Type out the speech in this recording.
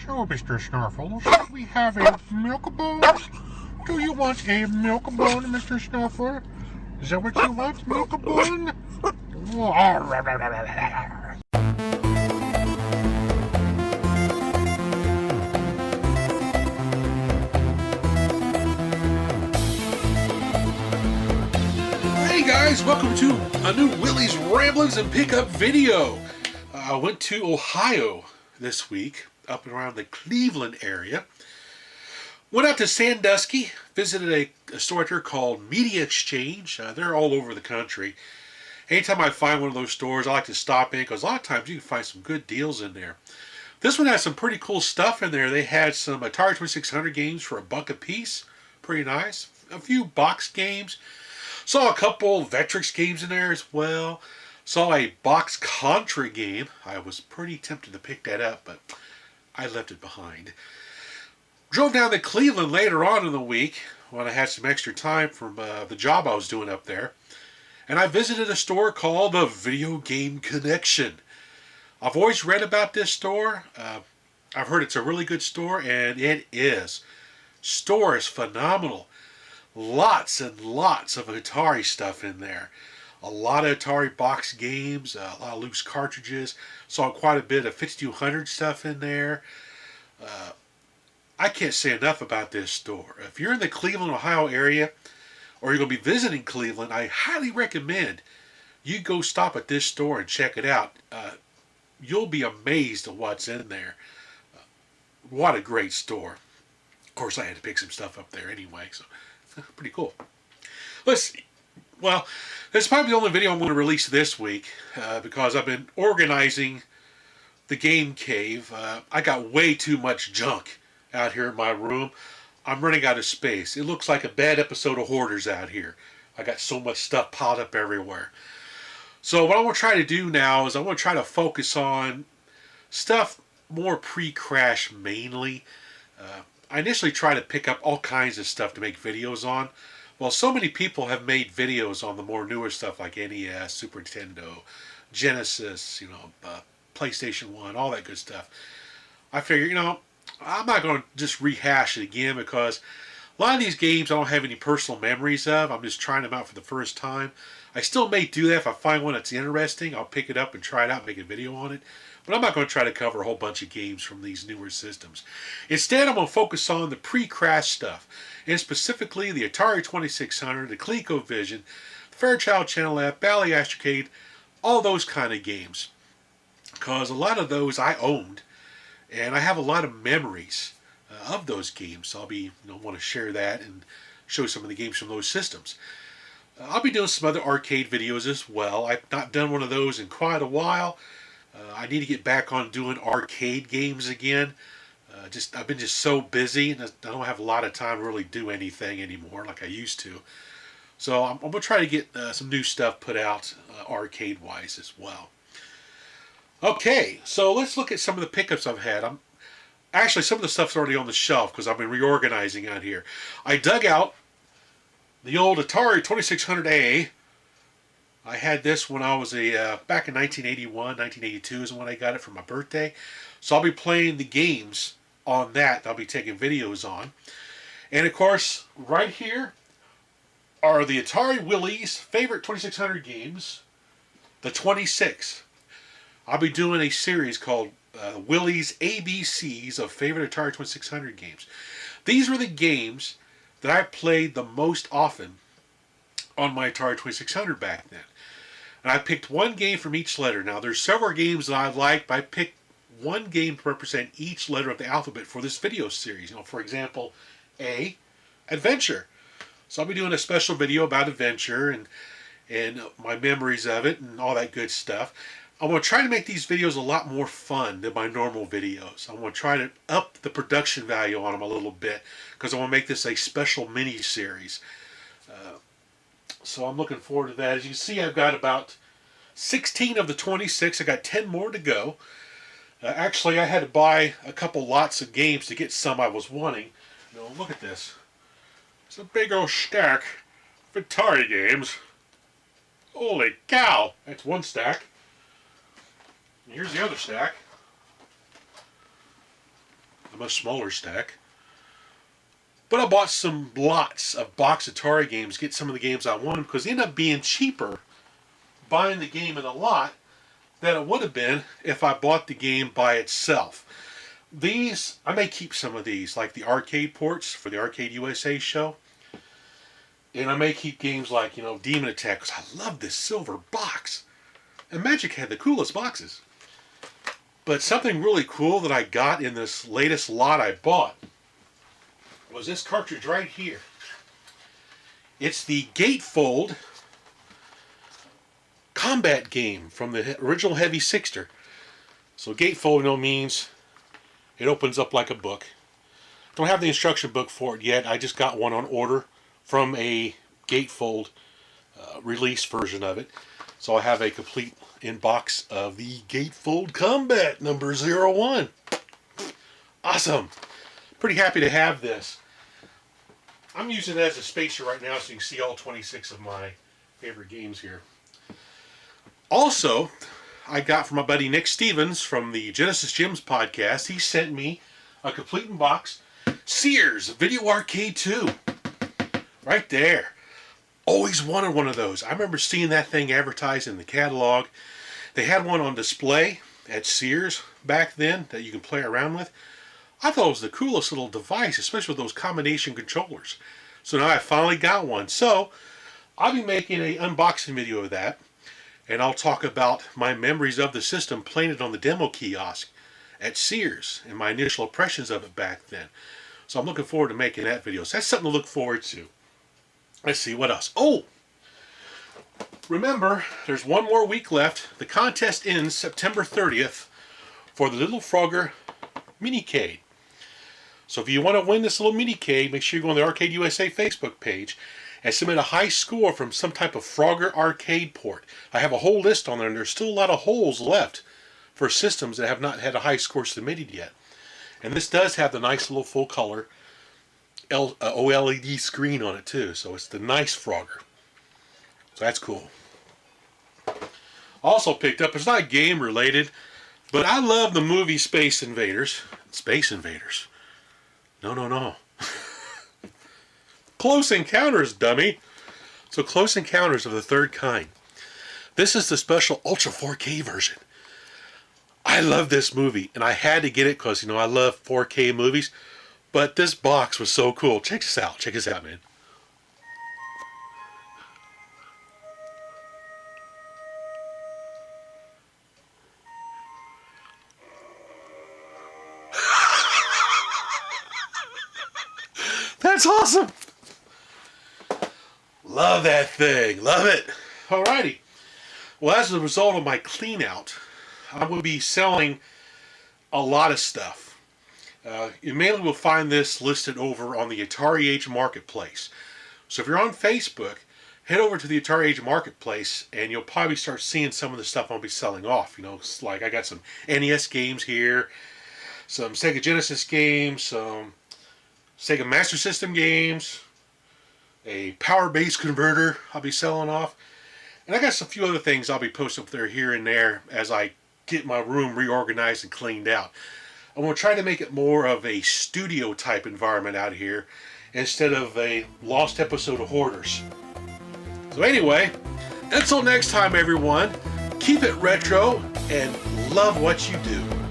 So, Mr. Snarfle, we have a milk bone. Do you want a milk bone, Mr. Snarfle? Is that what you want, milk bone? Hey guys, welcome to a new Willie's Ramblins and Pickup video. I went to Ohio this week, up and around the Cleveland area. Went out to Sandusky, visited a store here called Media Exchange. They're all over the country. Anytime I find one of those stores, I like to stop in because a lot of times you can find some good deals in there. This one has some pretty cool stuff in there. They had some Atari 2600 games for $1 a piece. Pretty nice. A few box games. Saw a couple Vectrex games in there as well. Saw a box Contra game. I was pretty tempted to pick that up, but I left it behind. Drove down to Cleveland later on in the week when I had some extra time from the job I was doing up there. And I visited a store called the Video Game Connection. I've always read about this store. I've heard it's a really good store, and it is. Store is phenomenal. Lots and lots of Atari stuff in there. A lot of Atari box games, a lot of loose cartridges. Saw quite a bit of 5200 stuff in there. I can't say enough about this store. If you're in the Cleveland, Ohio area, or you're going to be visiting Cleveland, I highly recommend you go stop at this store and check it out. You'll be amazed at what's in there. What a great store. Of course, I had to pick some stuff up there anyway, so pretty cool. This is probably the only video I'm going to release this week because I've been organizing the game cave. I got way too much junk out here in my room. I'm running out of space. It looks like a bad episode of Hoarders out here. I got so much stuff piled up everywhere. So what I want to try to do now is I want to try to focus on stuff more pre-crash mainly. I initially tried to pick up all kinds of stuff to make videos on. Well, so many people have made videos on the more newer stuff like NES, Super Nintendo, Genesis, PlayStation 1, all that good stuff. I figure, I'm not going to just rehash it again because a lot of these games I don't have any personal memories of. I'm just trying them out for the first time. I still may do that if I find one that's interesting. I'll pick it up and try it out and make a video on it. But I'm not going to try to cover a whole bunch of games from these newer systems. Instead, I'm going to focus on the pre-crash stuff, and specifically the Atari 2600, the ColecoVision, the Fairchild Channel F, Bally Astrocade, all those kind of games. Because a lot of those I owned, and I have a lot of memories of those games. So I'll be, want to share that and show some of the games from those systems. I'll be doing some other arcade videos as well. I've not done one of those in quite a while. I need to get back on doing arcade games again. I've been just so busy, and I don't have a lot of time to really do anything anymore like I used to. So I'm going to try to get some new stuff put out arcade-wise as well. Okay, so let's look at some of the pickups I've had. Actually, some of the stuff's already on the shelf because I've been reorganizing out here. I dug out the old Atari 2600A. I had this when I was back in 1981, 1982 is when I got it for my birthday. So I'll be playing the games on that I'll be taking videos on. And of course, right here are the Atari Willie's favorite 2600 games, the 26. I'll be doing a series called Willie's ABCs of favorite Atari 2600 games. These were the games that I played the most often on my Atari 2600 back then. And I picked one game from each letter. Now, there's several games that I like, but I picked one game to represent each letter of the alphabet for this video series. For example, A, Adventure. So I'll be doing a special video about Adventure and my memories of it and all that good stuff. I'm going to try to make these videos a lot more fun than my normal videos. I'm going to try to up the production value on them a little bit because I want to make this a special mini-series. So I'm looking forward to that. As you can see, I've got about 16 of the 26. I got 10 more to go. Actually, I had to buy a couple lots of games to get some I was wanting. Look at this. It's a big old stack of Atari games. Holy cow! That's one stack. And here's the other stack. a much smaller stack. But I bought some lots of box Atari games, get some of the games I wanted, because they end up being cheaper buying the game in a lot than it would have been if I bought the game by itself. These, I may keep some of these, like the arcade ports for the Arcade USA show. And I may keep games like, Demon Attack, because I love this silver box. And Magic had the coolest boxes. But something really cool that I got in this latest lot I bought was this cartridge right here. It's the Gatefold combat game from the original Heavy Sixter. So Gatefold means it opens up like a book. Don't have the instruction book for it yet. I just got one on order from a Gatefold release version of it. So I have a complete inbox of the Gatefold Combat number 01. Awesome. Pretty happy to have this. I'm using it as a spacer right now so you can see all 26 of my favorite games here. Also, I got from my buddy Nick Stevens from the Genesis Gems podcast. He sent me a complete in box Sears Video Arcade 2. Right there. Always wanted one of those. I remember seeing that thing advertised in the catalog. They had one on display at Sears back then that you can play around with. I thought it was the coolest little device, especially with those combination controllers. So now I finally got one. So I'll be making an unboxing video of that. And I'll talk about my memories of the system playing it on the demo kiosk at Sears and my initial impressions of it back then. So I'm looking forward to making that video. So that's something to look forward to. Let's see what else. Oh! Remember, there's one more week left. The contest ends September 30th for the Little Frogger Minicade. So if you want to win this little Minicade, make sure you go on the Arcade USA Facebook page and submit a high score from some type of Frogger arcade port. I have a whole list on there, and there's still a lot of holes left for systems that have not had a high score submitted yet. And this does have the nice little full color OLED screen on it too, so it's the nice Frogger. So that's cool. Also picked up, it's not game related, but I love the movie Space Invaders. Space Invaders? No. Close Encounters, dummy. So Close Encounters of the Third Kind. This is the special Ultra 4K version. I love this movie, and I had to get it because, I love 4K movies. But this box was so cool. Check this out. Check this out, man. That's awesome. Love that thing. Love it. Alrighty. Well, as a result of my clean out, I will be selling a lot of stuff. You mainly will find this listed over on the Atari Age Marketplace. So if you're on Facebook, head over to the Atari Age Marketplace and you'll probably start seeing some of the stuff I'll be selling off. It's like I got some NES games here, some Sega Genesis games, some Sega Master System games, a power base converter I'll be selling off. And I got a few other things I'll be posting up there here and there as I get my room reorganized and cleaned out. I'm going to try to make it more of a studio type environment out here instead of a lost episode of Hoarders. So anyway, until next time everyone, keep it retro and love what you do.